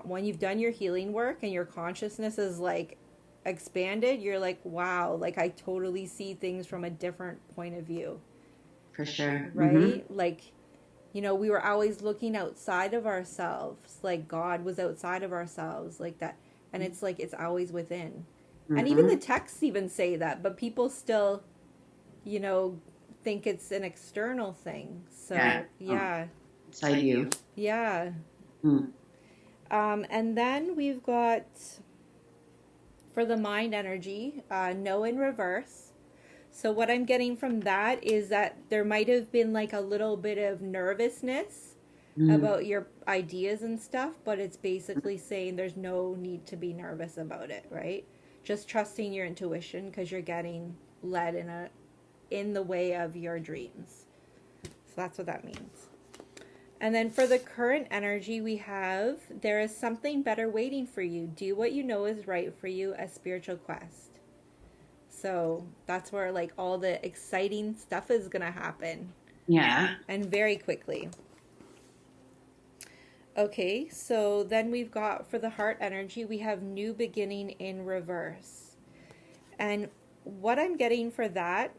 when you've done your healing work and your consciousness is like expanded, you're like, wow, like I totally see things from a different point of view. For sure. Right? Like, you know, we were always looking outside of ourselves, like God was outside of ourselves, like that. And it's like, it's always within. And even the texts even say that, but people still, you know, think it's an external thing. So, yeah. Inside you. Yeah. And then we've got, for the mind energy, no in reverse. So what I'm getting from that is that there might have been like a little bit of nervousness about your ideas and stuff, but it's basically saying there's no need to be nervous about it, right? Just trusting your intuition because you're getting led in the way of your dreams. So that's what that means. And then for the current energy we have, there is something better waiting for you. Do what you know is right for you, a spiritual quest. So that's where like all the exciting stuff is going to happen. Yeah. And very quickly. Okay, so then we've got for the heart energy, we have new beginning in reverse. And what I'm getting for that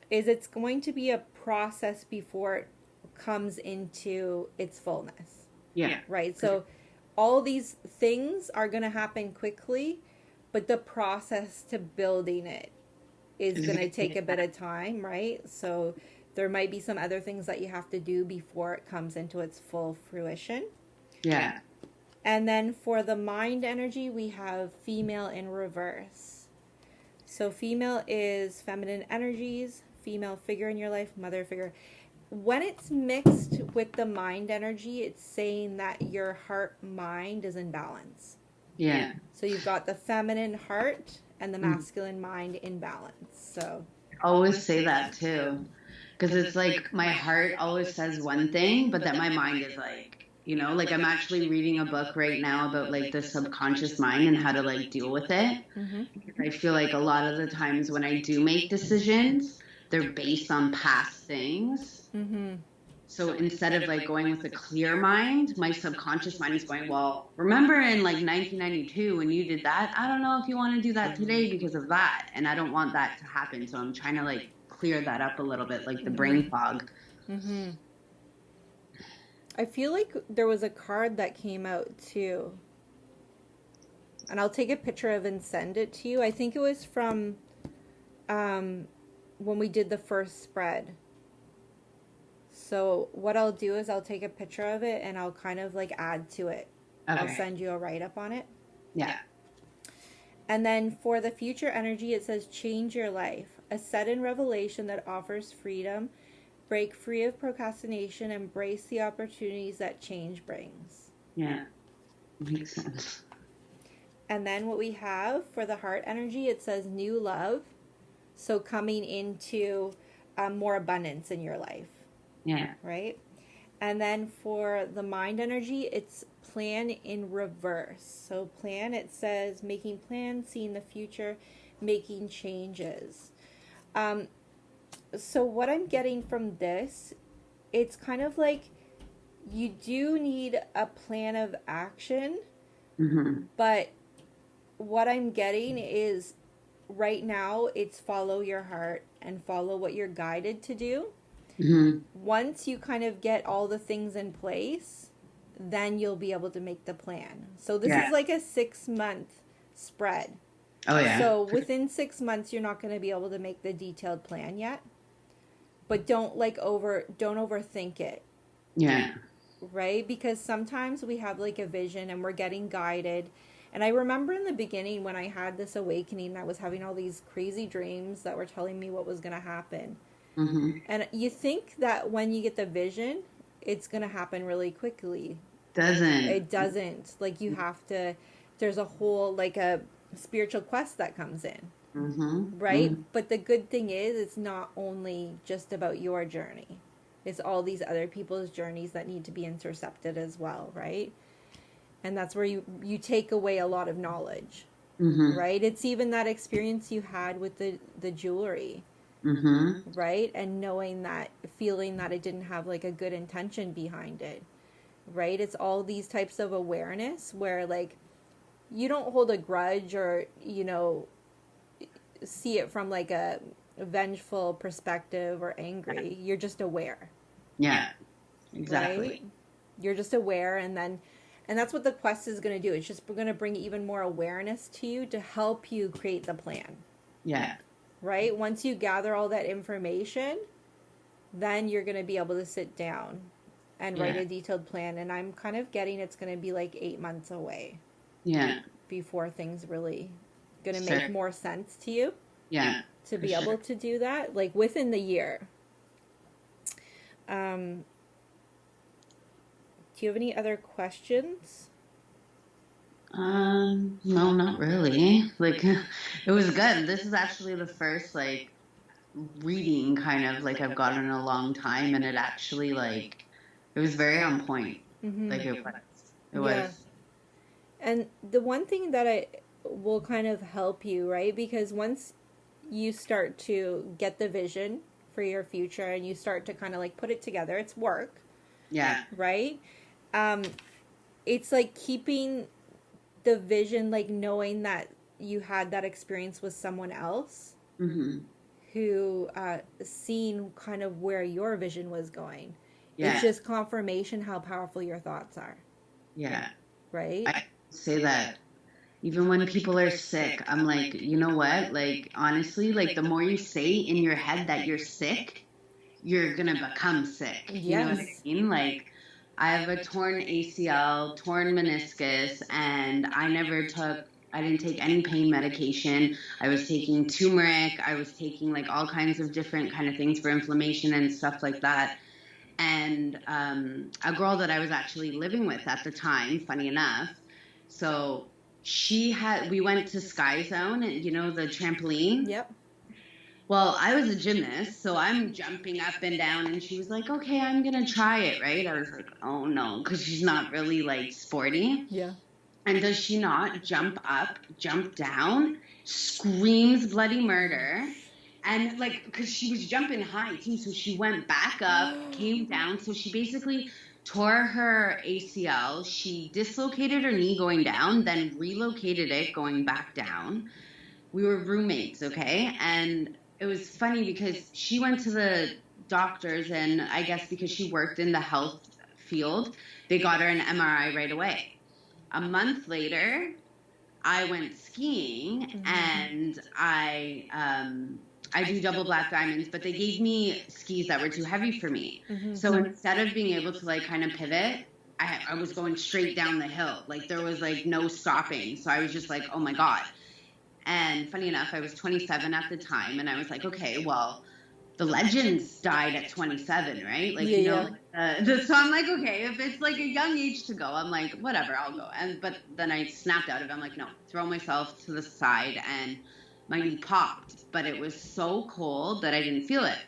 is it's going to be a process before it comes into its fullness. Yeah. Right? So all these things are going to happen quickly, but the process to building it is going to take a bit of time, right? So there might be some other things that you have to do before it comes into its full fruition. Yeah. And then for the mind energy, we have female in reverse. So female is feminine energies, female figure in your life, mother figure. When it's mixed with the mind energy, it's saying that your heart mind is in balance. Yeah. So you've got the feminine heart and the masculine mind in balance. So I always say that too. Because it's like my heart always says one thing, but then my mind is like, you know, like I'm actually reading a book right now about like the subconscious mind and how to like deal with it. I feel like a lot of the times when I do make decisions, they're based on past things. So instead of like going with a clear mind, my subconscious mind is going, well, remember in like 1992 when you did that? I don't know if you want to do that today because of that. And I don't want that to happen. So I'm trying to like clear that up a little bit, like the brain fog. I feel like there was a card that came out too. And I'll take a picture of and send it to you. I think it was from when we did the first spread. So what I'll do is I'll take a picture of it and I'll kind of like add to it. Okay. I'll send you a write-up on it. Yeah. And then for the future energy, it says change your life. A sudden revelation that offers freedom. Break free of procrastination. Embrace the opportunities that change brings. Yeah. Makes sense. And then what we have for the heart energy, it says new love. So coming into more abundance in your life. Yeah. Right? And then for the mind energy, it's plan in reverse. So plan, it says making plans, seeing the future, making changes. So what I'm getting from this, it's kind of like you do need a plan of action, but what I'm getting is right now it's follow your heart and follow what you're guided to do. Once you kind of get all the things in place, then you'll be able to make the plan. So this is like a 6-month spread. Oh, yeah. So within 6 months, you're not going to be able to make the detailed plan yet. But don't overthink it. Yeah. right? Because sometimes we have like a vision and we're getting guided. And I remember in the beginning when I had this awakening, I was having all these crazy dreams that were telling me what was going to happen. Mm-hmm. And you think that when you get the vision, it's going to happen really quickly. Doesn't. It doesn't. Like you have to, there's a whole, like a spiritual quest that comes in, Mm-hmm. right? Mm-hmm. But the good thing is, it's not only just about your journey, it's all these other people's journeys that need to be intercepted as well, right? And that's where you take away a lot of knowledge, Mm-hmm. right? It's even that experience you had with the jewelry, Mm-hmm. right? And knowing that, feeling that it didn't have like a good intention behind it, right? It's all these types of awareness where like you don't hold a grudge or, you know, see it from like a vengeful perspective or angry. You're just aware. Yeah, exactly. Right? You're just aware, and that's what the quest is going to do. It's just going to bring even more awareness to you to help you create the plan. Yeah. Right? Once you gather all that information, then you're going to be able to sit down and write a detailed plan. And I'm kind of getting it's going to be like 8 months away. Yeah. Before things really going to make more sense to you. Yeah. To be able to do that, like within the year. Do you have any other questions? No, not really. Like, it was good. This is actually the first, like, reading kind of, like, I've gotten in a long time, and it actually, like, it was very on point. Mm-hmm. Like, it was. And the one thing that I will kind of help you, right? Because once you start to get the vision for your future and you start to kind of like put it together, it's work. Yeah. Right? It's like keeping the vision, like knowing that you had that experience with someone else who seen kind of where your vision was going. Yeah. It's just confirmation how powerful your thoughts are. Yeah. Right? I say that even when people are sick, I'm like, you know what? Like, honestly, like the more you say in your head that you're sick, you're going to become sick. Yes. You know what I mean? Like, I have a torn ACL, torn meniscus, and I didn't take any pain medication. I was taking turmeric. I was taking like all kinds of different kind of things for inflammation and stuff like that. And a girl that I was actually living with at the time, funny enough, so we went to Sky Zone, you know, the trampoline. Yep. Well, I was a gymnast, so I'm jumping up and down, and she was like, okay, I'm going to try it, right? I was like, oh, no, because she's not really, like, sporty. Yeah. And does she not jump up, jump down, screams bloody murder, and, like, because she was jumping high, too, so she went back up, came down, so she basically tore her ACL. She dislocated her knee going down, then relocated it going back down. We were roommates, okay? And it was funny because she went to the doctors, and I guess because she worked in the health field, they got her an MRI right away. A month later, I went skiing, and I do double black diamonds, but they gave me skis that were too heavy for me. So instead of being able to like kind of pivot, I was going straight down the hill. Like there was like no stopping. So I was just like, oh my God. And funny enough, I was 27 at the time, and I was like, okay, well, the legends died at 27, right? Like, you know, so I'm like, okay, if it's like a young age to go, I'm like, whatever, I'll go. But then I snapped out of it. I'm like, no, throw myself to the side, and my knee popped, but it was so cold that I didn't feel it.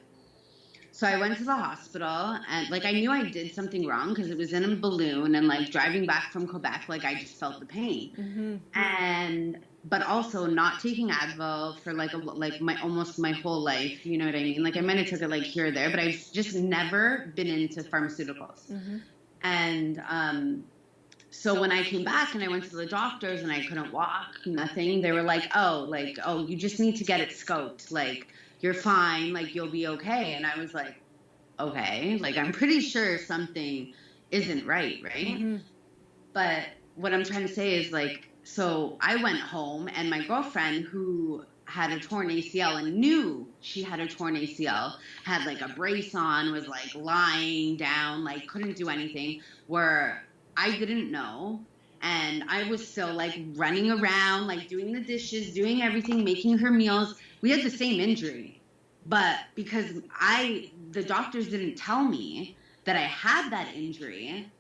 So I went to the hospital, and like I knew I did something wrong because it was in a balloon, and like driving back from Quebec, like I just felt the pain. But also not taking Advil for almost my whole life, you know what I mean? Like I might have took it like here or there, but I've just never been into pharmaceuticals. And so when I came back and I went to the doctors and I couldn't walk, nothing, they were like, oh, you just need to get it scoped. Like, you're fine. Like, you'll be okay. And I was like, okay. Like, I'm pretty sure something isn't right, right? But what I'm trying to say is, like, so I went home, and my girlfriend, who had a torn ACL and knew she had a torn ACL, had like a brace on, was like lying down, like couldn't do anything, where I didn't know. And I was still like running around, like doing the dishes, doing everything, making her meals. We had the same injury. But because the doctors didn't tell me that I had that injury,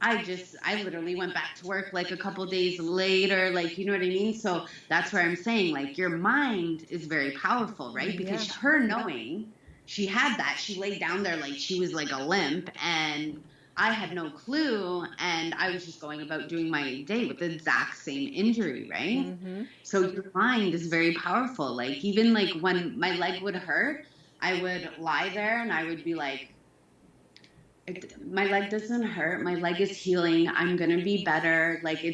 I literally went back to work like a couple days later, like, you know what I mean? So that's where I'm saying, like, your mind is very powerful, right? Because her knowing she had that, she laid down there like she was like a limp, and I had no clue, and I was just going about doing my day with the exact same injury, right? Mm-hmm. So your mind is very powerful. Like, even like when my leg would hurt, I would lie there and I would be like, my leg doesn't hurt. My leg is healing. I'm going to be better. Like,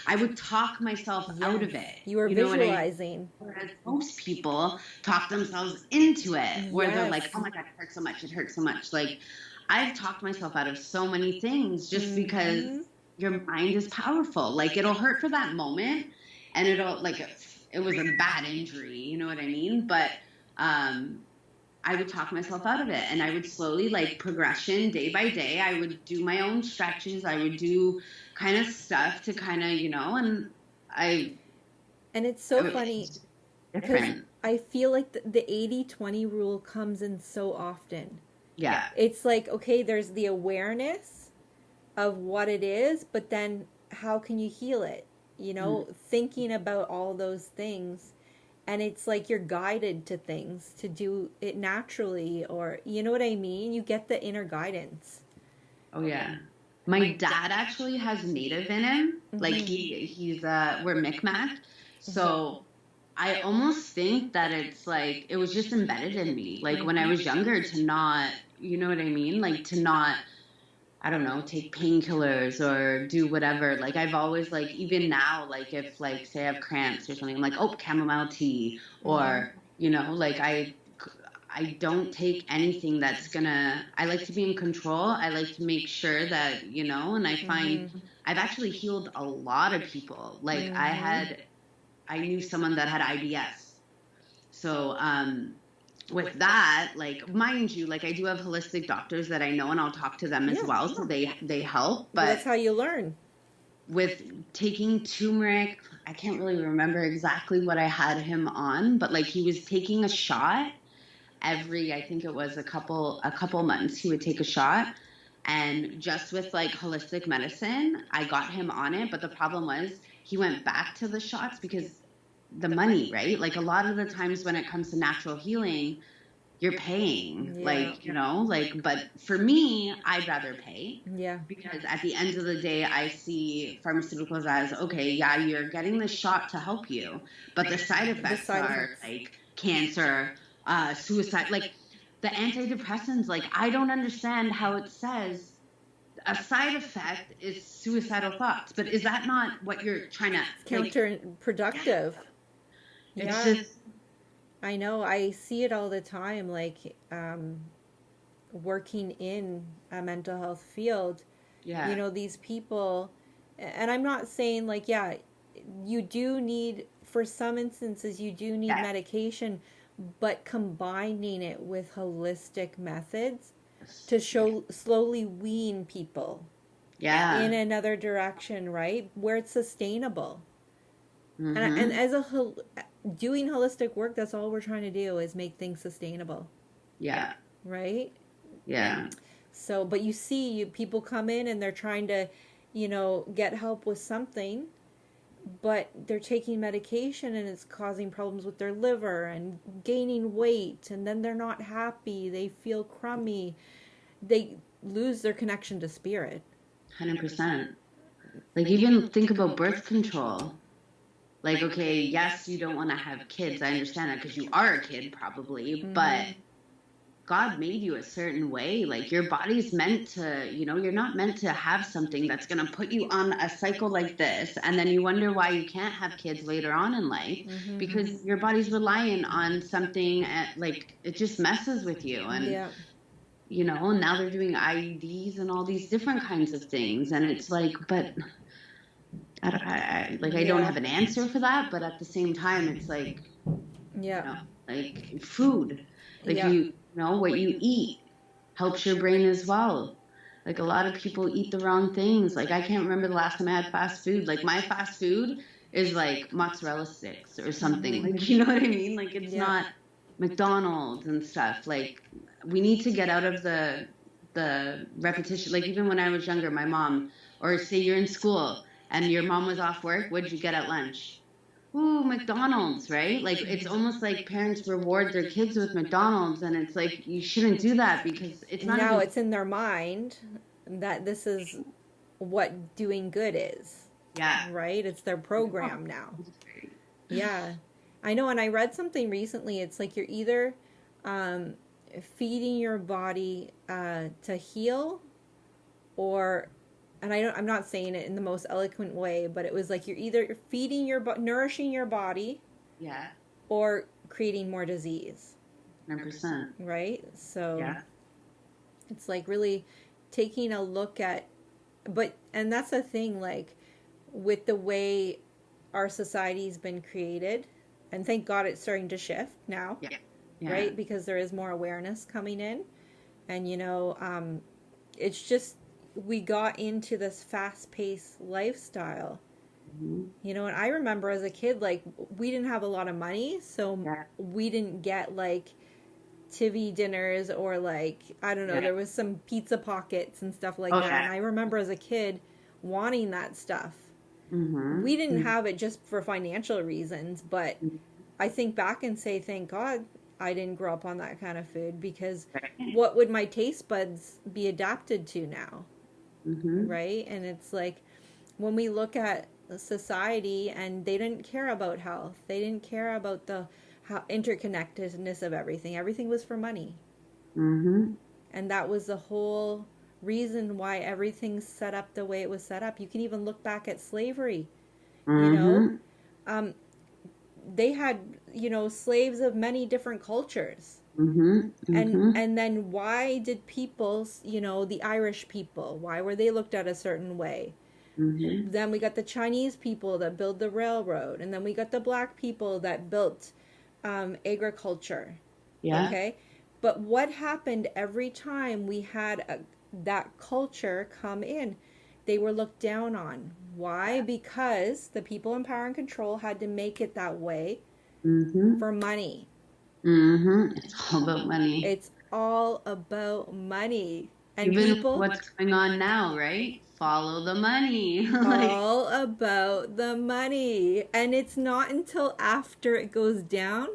I would talk myself out of it. You were visualizing. Whereas most people talk themselves into it, where they're like, oh my God, it hurts so much. It hurts so much. Like, I've talked myself out of so many things just because your mind is powerful. Like, it'll hurt for that moment, and it was a bad injury. You know what I mean? But, I would talk myself out of it, and I would slowly, like, progression day by day. I would do my own stretches. I would do kind of stuff to kind of, and it's so funny because I feel like the 80-20 rule comes in so often. Yeah. It's like, okay, there's the awareness of what it is, but then how can you heal it? Thinking about all those things. And it's like you're guided to things to do it naturally, or you know what I mean? You get the inner guidance. Oh, yeah. My dad actually has Native in him. Mm-hmm. Like we're Mi'kmaq. So I almost think that it's like, it was just embedded in me. Like when I was younger to not, you know what I mean? Like to not, I don't know, take painkillers or do whatever. Like I've always, like, even now, like if, like, say I have cramps or something, I'm like, oh, chamomile tea, or, like I don't take anything that's I like to be in control. I like to make sure that, and I find I've actually healed a lot of people. Like I knew someone that had IBS. So, with that, like, mind you, like, I do have holistic doctors that I know, and I'll talk to them as well, so they help. But that's how you learn. With taking turmeric, I can't really remember exactly what I had him on, but like he was taking a shot every, I think it was a couple months, he would take a shot. And just with like holistic medicine, I got him on it. But the problem was he went back to the shots because the money, right? Like a lot of the times when it comes to natural healing, you're paying, but for me, I'd rather pay. Yeah. Because at the end of the day, I see pharmaceuticals as, okay, yeah, you're getting the shot to help you, but the side effects are like cancer, suicide, like the antidepressants. Like, I don't understand how it says a side effect is suicidal thoughts, but is that not what you're trying to... Counterproductive. It's just... I know. I see it all the time, like working in a mental health field. Yeah. These people, and I'm not saying like, you do need, for some instances, you do need medication, but combining it with holistic methods to slowly wean people in another direction, right? Where it's sustainable. Mm-hmm. And as doing holistic work, that's all we're trying to do is make things sustainable. Yeah. Right? Yeah. So, but you see people come in and they're trying to, get help with something, but they're taking medication and it's causing problems with their liver and gaining weight, and then they're not happy. They feel crummy. They lose their connection to spirit. 100%. Like, even think about birth control. Like, okay, yes, you don't want to have kids. I understand that because you are a kid probably, but God made you a certain way. Like, your body's meant to, you're not meant to have something that's going to put you on a cycle like this. And then you wonder why you can't have kids later on in life because your body's relying on something like it just messes with you. And, and now they're doing IUDs and all these different kinds of things. And it's like, but... I don't have an answer for that, but at the same time, it's like, Yeah. You know, like food, like Yeah. you know what you eat helps your brain as well. Like a lot of people eat the wrong things. Like I can't remember the last time I had fast food. Like my fast food is like mozzarella sticks or something. Like you know what I mean? Like it's Yeah. not McDonald's and stuff. Like we need to get out of the repetition. Like even when I was younger, my mom, or say you're in school and your mom was off work, what'd you get at lunch? Ooh, McDonald's, right? Like it's almost like parents reward their kids with McDonald's, and it's like you shouldn't do that because it's not Now even. it's in their mind that this is what doing good is. Yeah. Right? It's their program now. Yeah. I know, and I read something recently. It's like you're either um, feeding your body to heal, or, and I'm not saying it in the most eloquent way, but it was like you're either feeding nourishing your body, Yeah. or creating more disease. 100%. Right? So Yeah. it's like really taking a look at, and that's the thing, like with the way our society's been created, and thank God it's starting to shift now, Yeah. Yeah. right? Because there is more awareness coming in, and it's just we got into this fast-paced lifestyle. And I remember as a kid, like we didn't have a lot of money, so we didn't get like TV dinners, or like I don't know, there was some pizza pockets and stuff like that. And I remember as a kid wanting that stuff. We didn't have it just for financial reasons, but I think back and say, thank God I didn't grow up on that kind of food, because what would my taste buds be adapted to now? Right? And it's like when we look at society, and they didn't care about health, they didn't care about the how interconnectedness of everything was for money. And that was the whole reason why everything's set up the way it was set up. You can even look back at slavery. They had slaves of many different cultures. And then why did people, the Irish people, why were they looked at a certain way? Then we got the Chinese people that built the railroad, and then we got the black people that built agriculture. Yeah. Okay, but what happened every time we had that culture come in? They were looked down on. Why? Because the people in power and control had to make it that way for money. It's all about money. It's all about money. And even people, what's going on now, right? Follow the money. all about the money. And it's not until after it goes down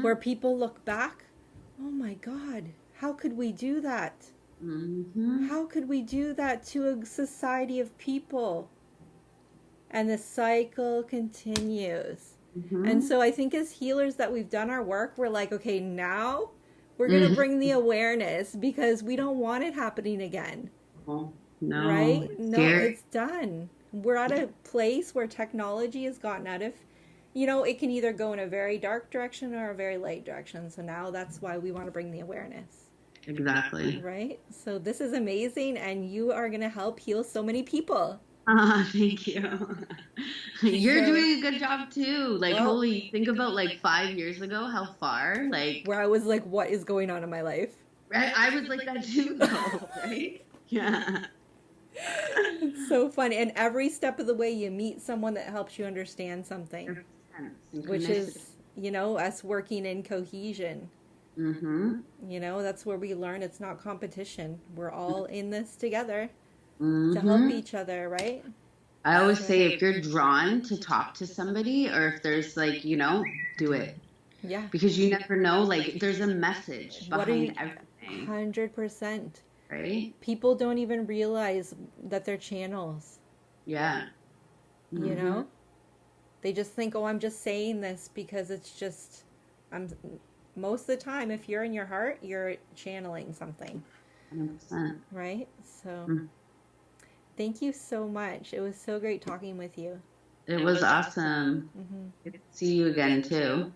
where people look back, oh my God, how could we do that? How could we do that to a society of people? And the cycle continues. And so I think as healers that we've done our work, we're like, okay, now we're going to bring the awareness, because we don't want it happening again. Oh, no. Right? No, Scary. it's done. We're at a place where technology has gotten out of, it can either go in a very dark direction or a very light direction. So now that's why we want to bring the awareness. Exactly. Right? So this is amazing, and you are going to help heal so many people. Thank you. You're doing a good job too. Like, holy, think about like 5 years ago, how far, like, where I was like, what is going on in my life? Right? I was like that too, though, right? Yeah. It's so funny. And every step of the way, you meet someone that helps you understand something, which is, us working in cohesion. That's where we learn it's not competition. We're all in this together to help each other, right? I always say, if you're drawn to talk to somebody, or if there's like, do it. Yeah. Because you never know, like, there's a message behind everything. 100%. Right? People don't even realize that they're channels. Yeah. They just think, oh, I'm just saying this because it's just, most of the time, if you're in your heart, you're channeling something. 100%. Right? So, thank you so much. It was so great talking with you. It was awesome. Good to see you again, too.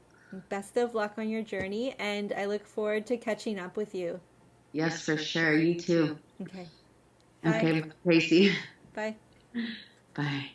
Best of luck on your journey, and I look forward to catching up with you. Yes, for sure. You too. Okay. Okay, Tracy. Bye. Bye.